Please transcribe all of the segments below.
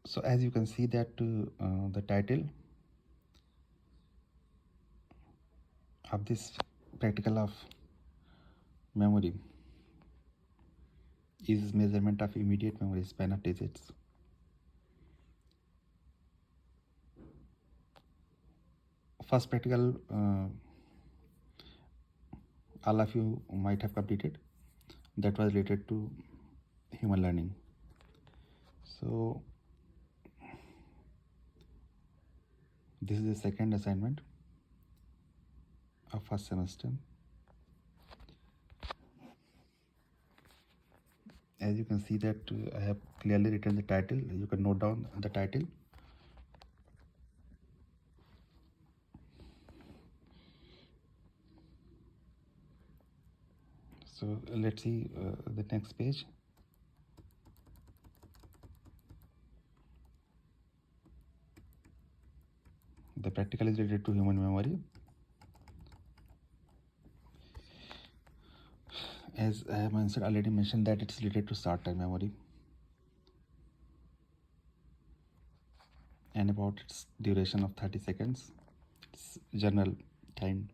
So as you can see that the title of this practical of memory is measurement of immediate memory span of digits. First practical all of you might have completed, that was related to human learning. So this is the second assignment of first semester. As you can see that I have clearly written the title. You can note down the title. So let's see the next page. The practical is related to human memory. As I have already mentioned that it's related to short-term memory and about its duration of 30 seconds. It's general time.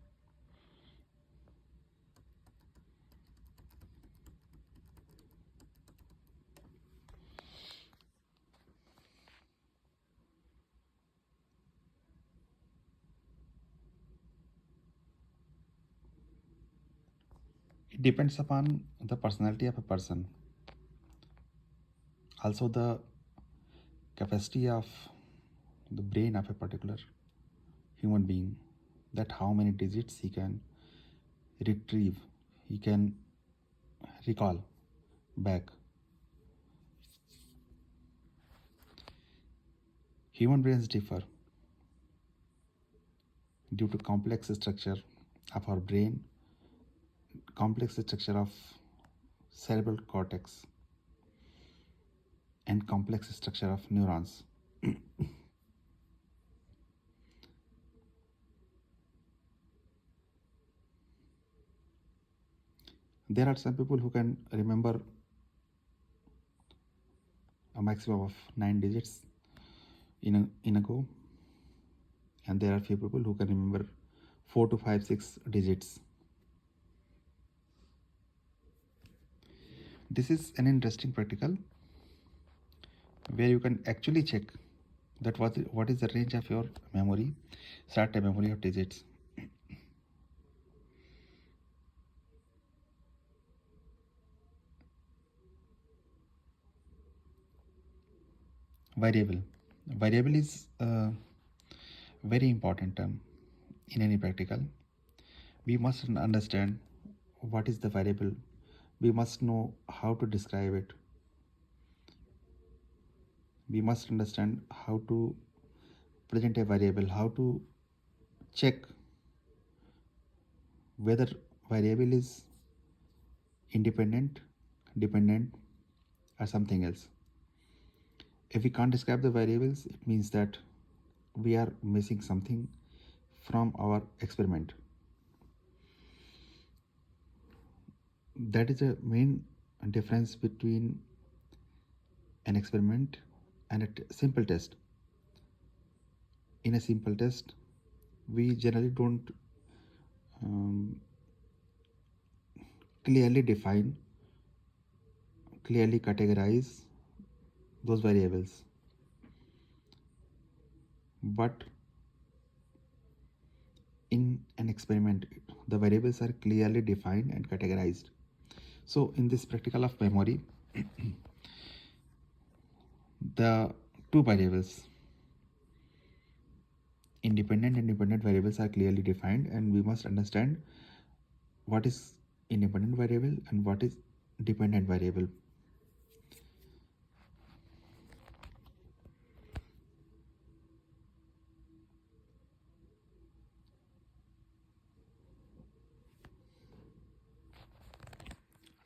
It depends upon the personality of a person. Also the capacity of the brain of a particular human being, that how many digits he can retrieve, he can recall back. Human brains differ due to complex structure of our brain, complex structure of cerebral cortex, and complex structure of neurons. There are some people who can remember a maximum of 9 digits in a go, and there are few people who can remember 4 to 5, 6 digits. This is an interesting practical where you can actually check that what is the range of your memory, short-term memory of digits. Variable is a very important term in any practical. We must understand what is the variable. We must know how to describe it. We must understand how to present a variable, how to check whether variable is independent, dependent, or something else. If we can't describe the variables, it means that we are missing something from our experiment. That is a main difference between an experiment and a simple test. In a simple test, we generally don't clearly define, clearly categorize those variables. But in an experiment, the variables are clearly defined and categorized. So in this practical of memory, the two variables, independent and dependent variables, are clearly defined, and we must understand what is independent variable and what is dependent variable.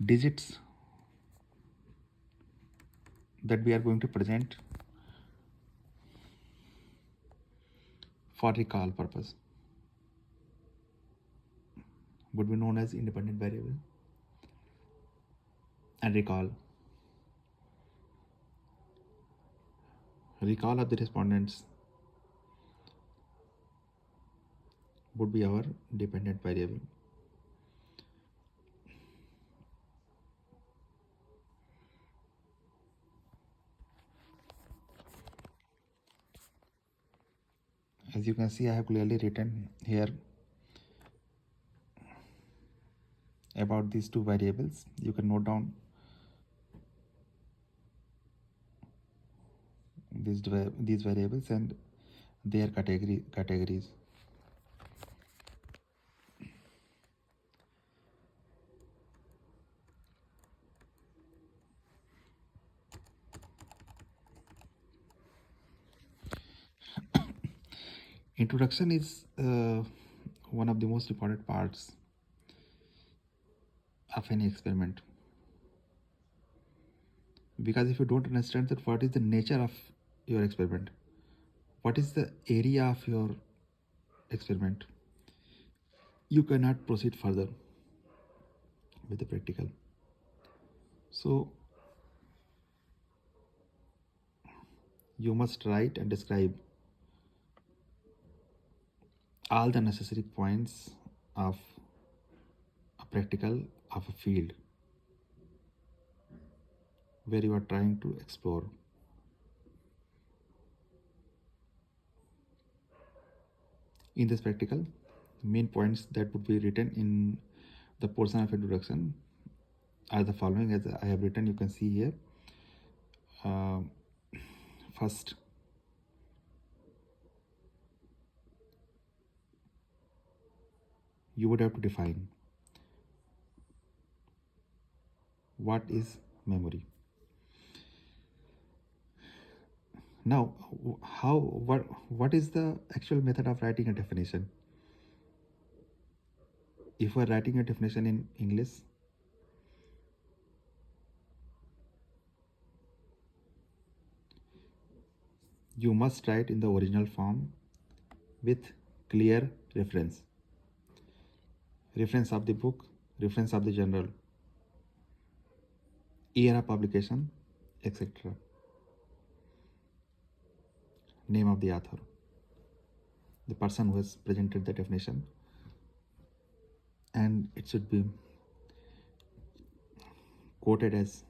Digits that we are going to present for recall purpose would be known as independent variable and recall. recall of the respondents would be our dependent variable. As you can see, I have clearly written here about these two variables. You can note down these variables and their categories. Introduction is one of the most important parts of any experiment, because if you don't understand that what is the nature of your experiment, what is the area of your experiment, you cannot proceed further with the practical. So you must write and describe all the necessary points of a practical of a field where you are trying to explore. In this practical, main points that would be written in the portion of introduction are the following, as I have written. You can see here. First, you would have to define what is memory. Now, what is the actual method of writing a definition? If we are writing a definition in English, you must write in the original form with clear reference of the book, reference of the journal, year of publication, etc. Name of the author, the person who has presented the definition, and it should be quoted as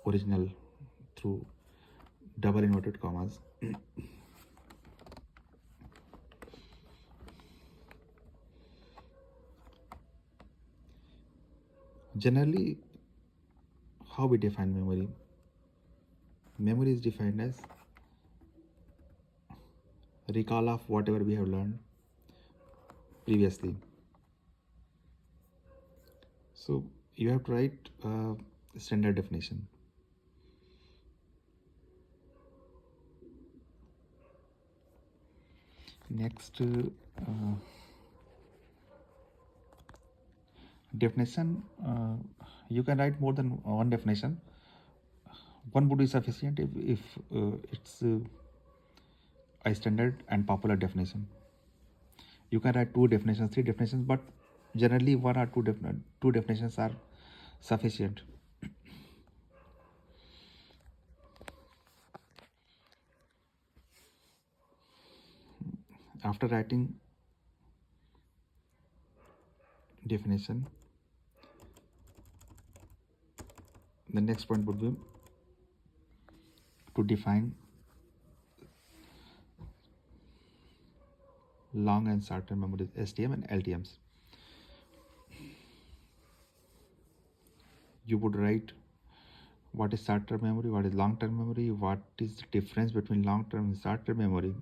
original through double inverted commas. Generally, how we define memory? Memory is defined as recall of whatever we have learned previously. So you have to write a standard definition. Next, definition. You can write more than one definition. One would be sufficient if it's a standard and popular definition. You can write two definitions, three definitions, but generally one or two definitions are sufficient. After writing definition, the next point would be to define long and short-term memories, STM and LTMs. You would write what is short-term memory, what is long-term memory, what is the difference between long-term and short-term memory.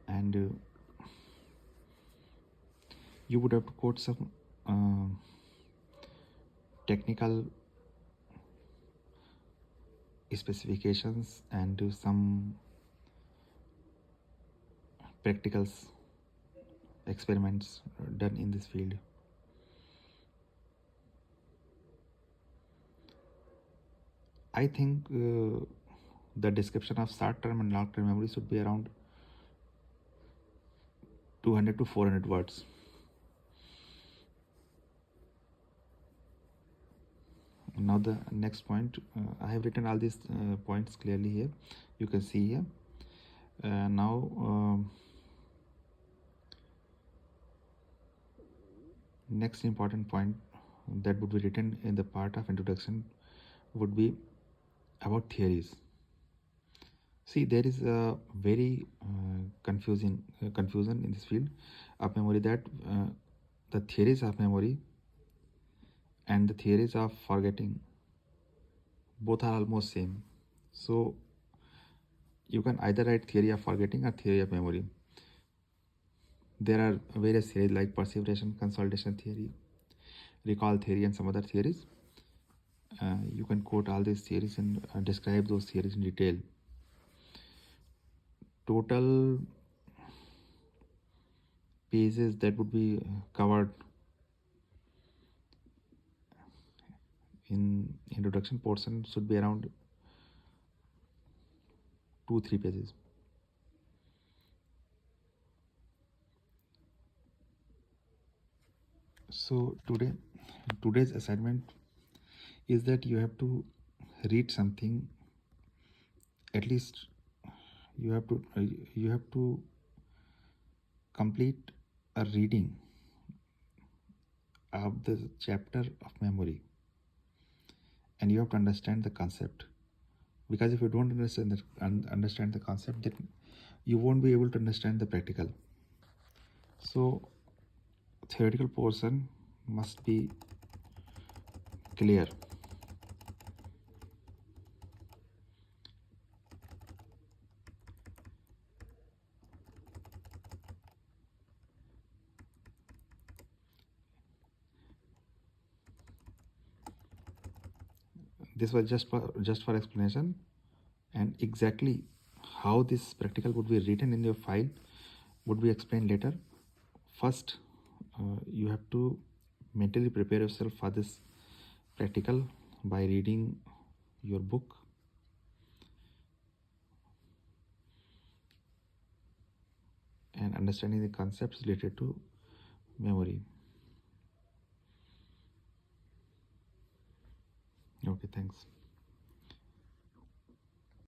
And you would have to quote some technical specifications and do some practicals experiments done in this field. I think the description of short-term and long-term memory should be around 200 to 400 words. Now the next point, I have written all these points clearly here, you can see here. Now next important point that would be written in the part of introduction would be about theories. See, there is a very confusion in this field of memory, that the theories of memory and the theories of forgetting both are almost same. So you can either write theory of forgetting or theory of memory. There are various theories like perseveration, consolidation theory, recall theory, and some other theories. You can quote all these theories and describe those theories in detail. Total pages that would be covered in introduction portion should be around 2-3 pages. So today's assignment is that you have to read something, at least you have to complete a reading of the chapter of memory, and you have to understand the concept, because if you don't understand the concept, then you won't be able to understand the practical. So theoretical portion must be clear. This was just for explanation, and exactly how this practical would be written in your file would be explained later. First, you have to mentally prepare yourself for this practical by reading your book and understanding the concepts related to memory. Okay, thanks.